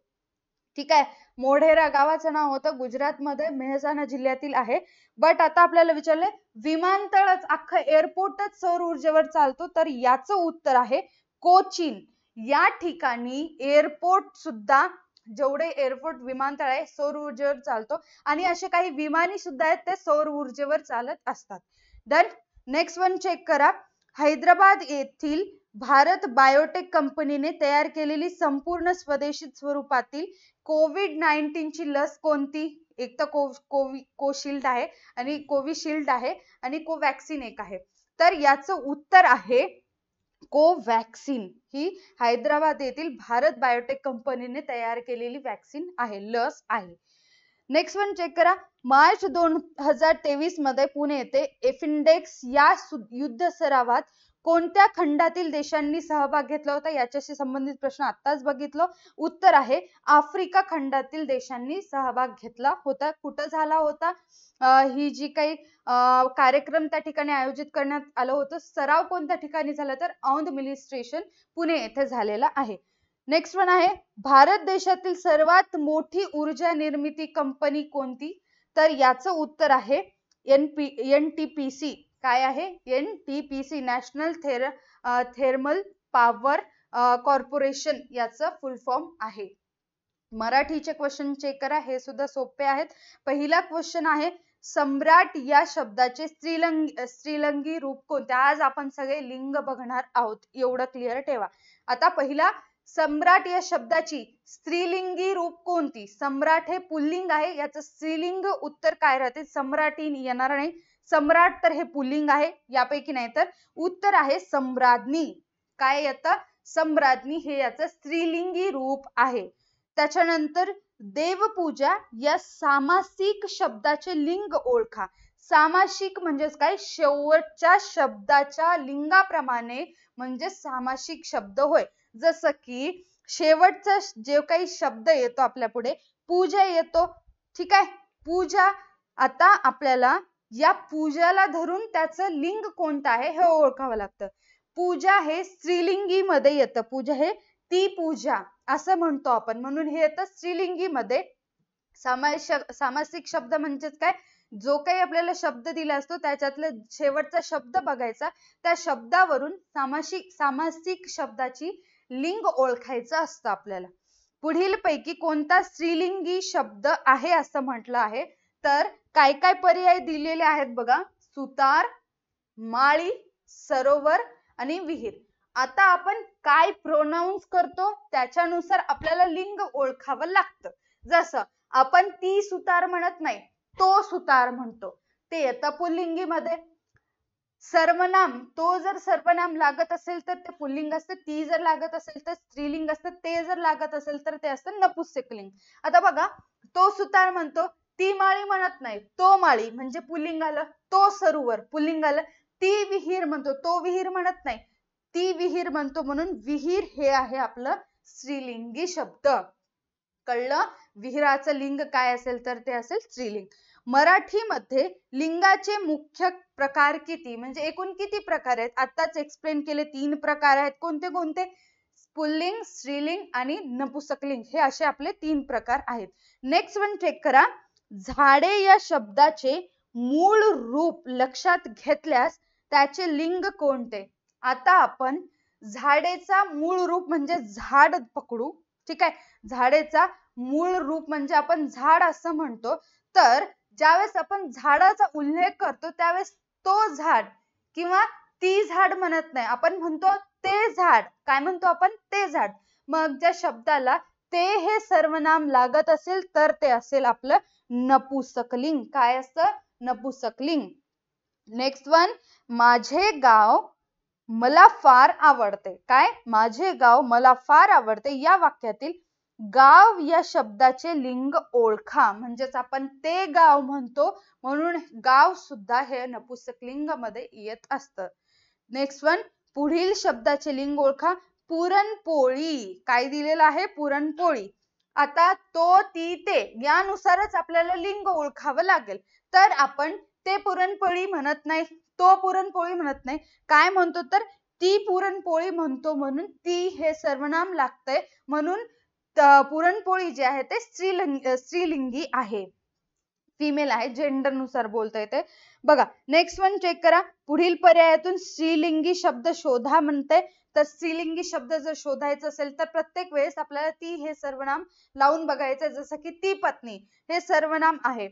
ठीक आहे, मोढेरा गावाचं नाव होतं, गुजरात मध्ये मेहसाणा जिल्ह्यातील आहे. बट आता आपल्याला विचारलंय विमानतळच, अख्खं एअरपोर्टच सौर ऊर्जेवर चालतो, तर याचं उत्तर आहे कोचीन. या ठिकाणी एअरपोर्ट सुद्धा, जेवढे एअरपोर्ट विमानतळ आहे सौर ऊर्जेवर चालतो आणि असे काही विमानी सुद्धा आहेत ते सौर ऊर्जेवर चालत असतात. डन. नेक्स्ट वन चेक करा, हैदराबाद येथील भारत बायोटेक कंपनीने तयार केलेली संपूर्ण स्वदेशी स्वरूपातील कोविड-19 ची लस कोणती? एक तर कोविशिल्ड आहे आणि कोविशिल्ड आहे आणि कोवॅक्सिन एक आहे. तर याचं उत्तर आहे कोवॅक्सिन. ही हैदराबाद येथील भारत बायोटेक कंपनीने तयार केलेली वॅक्सिन आहे, लस आहे. नेक्स्ट वन चेक करा, मार्च 2023 मध्ये पुणे येथे इफिंडेक्स या युद्ध सरावात कोणत्या खंडातील देशांनी सहभाग घेतला होता? याच्याशी संबंधित प्रश्न आताच बघितलं. उत्तर आहे आफ्रिका खंडातील देशांनी सहभाग घेतला होता. कुठं झाला होता ही जी काही कार्यक्रम त्या ठिकाणी आयोजित करण्यात आलं होतं? सराव कोणत्या ठिकाणी झाला? तर औंध मिलिटरी स्टेशन पुणे येथे झालेला आहे. नेक्स्ट वन आहे, भारत देशातील सर्वात मोठी ऊर्जा निर्मिती कंपनी कोणती? तर याचं उत्तर आहे NTPC. काय आहे? NTPC, national thermal power corporation याचं फुल फॉर्म आहे. मराठीचे क्वेश्चन चेक करा, हे सुद्धा सोपे आहेत. पहिला क्वेश्चन आहे, सम्राट या शब्दाचे स्त्रीलिंगी रूप कोणते? आज आपण सगळे लिंग बघणार आहोत, एवढं क्लिअर ठेवा. आता पहिला, सम्राट या शब्दाची स्त्रीलिंगी रूप कोणती? सम्राट हे पुल्लिंग आहे, याचं स्त्रीलिंग उत्तर काय राहते? सम्राटी येणार नाही. सम्राट तर हे पुल्लिंग आहे, यापैकी नाही, तर उत्तर आहे सम्राज्ञी. काय येतं? सम्राज्ञी हे याचं स्त्रीलिंगी रूप आहे. त्याच्यानंतर देवपूजा या सामासिक शब्दाचे लिंग ओळखा. सामासिक म्हणजेच काय? शेवटच्या शब्दाच्या लिंगाप्रमाणे म्हणजे सामासिक शब्द होय. जसं की शेवटचा जे काही शब्द येतो आपल्या पुढे, पूजा येतो. ठीक आहे, पूजा. आता आपल्याला या पूजाला धरून त्याचं लिंग कोणतं आहे हे ओळखावं लागतं. पूजा हे स्त्रीलिंगी मध्ये येतं. पूजा हे ती पूजा असं म्हणतो आपण, म्हणून हे येतं स्त्रीलिंगी मध्ये. सामासिक शब्द म्हणजेच काय, जो काही आपल्याला शब्द दिला असतो त्याच्यातला शेवटचा शब्द बघायचा, त्या शब्दावरून सामासिक शब्दाची लिंग ओळखायचं असतं आपल्याला. पुढील पैकी कोणता स्त्रीलिंगी शब्द आहे असं म्हटलं आहे, तर काय काय पर्याय दिलेले आहेत बघा. सुतार, माळी, सरोवर आणि विहीर. आता आपण काय प्रोनाउन्स करतो त्याच्यानुसार आपल्याला लिंग ओळखावं लागतं. जसं आपण ती सुतार म्हणत नाही, तो सुतार म्हणतो, ते येतं पुल्लिंगी मध्ये. सर्वनाम, तो जर सर्वनाम लागत असेल तर ते पुल्लिंग असतं, ती जर लागत असेल तर स्त्रीलिंग असतं, ते जर लागत असेल तर ते असतं नपुंसकलिंग. आता बघा, तो सुतार म्हणतो, ती माळी म्हणत नाही, तो माळी म्हणजे पुल्लिंग आलं. तो सरोवर पुल्लिंग आलं. ती विहीर म्हणतो, तो विहीर म्हणत नाही, ती विहीर म्हणतो, म्हणून विहीर हे आहे आपलं स्त्रीलिंगी शब्द. कळलं? विहिराचं लिंग काय असेल तर ते असेल स्त्रीलिंग. मराठीमध्ये लिंगाचे मुख्य प्रकार किती, म्हणजे एकूण किती प्रकार आहेत? आताच एक्सप्लेन केले, 3 प्रकार आहेत. कोणते कोणते? पुल्लिंग, स्त्रीलिंग आणि नपुंसकलिंग, हे असे आपले 3 प्रकार आहेत. नेक्स्ट वन चेक करा. झाडे या शब्दाचे मूळ रूप लक्षात घेतल्यास त्याचे लिंग कोणते? आता आपण झाडेचा मूळ रूप म्हणजे झाड पकडू. ठीक आहे, झाडेचा मूळ रूप म्हणजे आपण झाड असं म्हणतो. तर ज्यावेळेस आपण झाडाचा उल्लेख करतो त्यावेळेस तो झाड किंवा ती झाड म्हणत नाही, आपण म्हणतो ते झाड. काय म्हणतो आपण? ते झाड. मग ज्या शब्दाला ते हे सर्वनाम लागत असेल तर ते असेल आपलं नपुंसकलिंग. काय असतं? नपुंसकलिंग. नेक्स्ट वन, माझे गाव मला फार आवडते. काय? माझे गाव मला फार आवडते या वाक्यातील गाव या शब्दाचे लिंग ओळखा. म्हणजेच आपण ते गाव म्हणतो, म्हणून गाव सुद्धा हे नपुंसकलिंग मध्ये येत असतं. नेक्स्ट वन, पुढील शब्दाचे लिंग ओळखा. पुरणपोळी. काय दिलेलं आहे? पुरणपोळी. आता तो, ती, ते यानुसारच आपल्याला लिंग ओळखावं लागेल. तर आपण ते पुरणपोळी म्हणत नाही, तो पुरणपोळी म्हणत नाही, काय म्हणतो तर ती पुरणपोळी म्हणतो, म्हणून ती हे सर्वनाम लागतंय, म्हणून पुरणपोळी जे आहे ते स्त्रीलिंगी आहे, फिमेल आहे, जेंडर नुसार बोलता येते. बघा, नेक्स्ट वन चेक करा. पुढील पर्यायातून स्त्रीलिंगी शब्द शोधा म्हणते. तर स्त्रीलिंगी शब्द जर शोधायचा असेल तर प्रत्येक वेळेस आपल्याला ती हे सर्वनाम लावून बघायचं. जसं की ती पत्नी हे सर्वनाम आहे,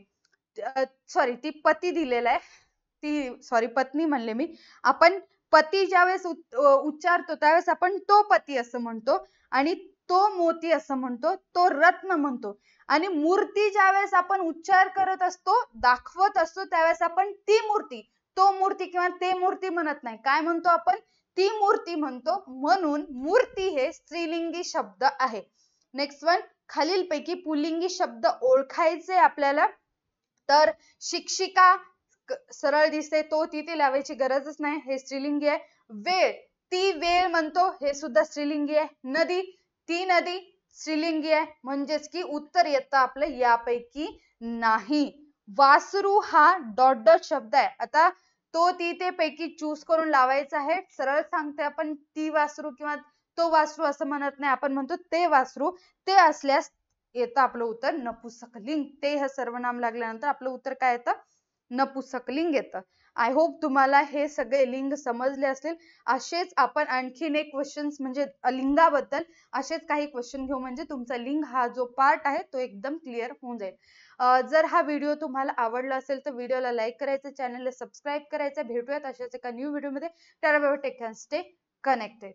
सॉरी ती पती दिलेला आहे, पत्नी म्हणले मी. आपण पती ज्यावेळेस उच्चारतो त्यावेळेस आपण तो पती असं म्हणतो, आणि तो मोती असं म्हणतो, तो रत्न म्हणतो. आणि मूर्ती ज्यावेळेस आपण उच्चार करत असतो, दाखवत असतो, त्यावेळेस आपण ती मूर्ती, तो मूर्ती किंवा ते मूर्ती म्हणत नाही. काय म्हणतो आपण? ती मूर्ती म्हणतो, म्हणून मूर्ती हे स्त्रीलिंगी शब्द आहे. नेक्स्ट वन, खालीलपैकी पुल्लिंगी शब्द ओळखायचे आपल्याला. तर शिक्षिका सरळ दिसते, तो तिथे लावायची गरजच नाही, हे स्त्रीलिंगी आहे. वेळ, ती वेळ म्हणतो, हे सुद्धा स्त्रीलिंगी आहे. नदी, ती नदी स्त्रीलिंगी आहे, म्हणजेच की उत्तर येतं आपलं यापैकी नाही. वासरू हा डॉट डॉट शब्द आहे. आता तो, ती, ते पैकी चूज करून लावायचा आहे. सरळ सांगते, आपण ती वासरू किंवा तो वासरू असं म्हणत नाही, आपण म्हणतो ते वासरू. ते असल्यास येतं आपलं उत्तर नपुंसकलिंग. ते हे सर्वनाम लागल्यानंतर आपलं उत्तर काय येतं? नपुंसकलिंग येतं. आय होप तुम्हाला हे सगळे लिंग समजले असतील. असेच आपण आणखीन एक क्वेश्चन्स म्हणजे लिंगाबद्दल असेच काही क्वेश्चन घेऊ, म्हणजे तुमचा लिंग हा जो पार्ट आहे तो एकदम क्लिअर होऊन जाईल. जर हा व्हिडिओ तुम्हाला आवडला असेल तर व्हिडिओला लाईक करायचं, चॅनलला सबस्क्राईब करायचं. भेटूयात अशाच एका न्यू व्हिडिओमध्ये. Take care, stay connected.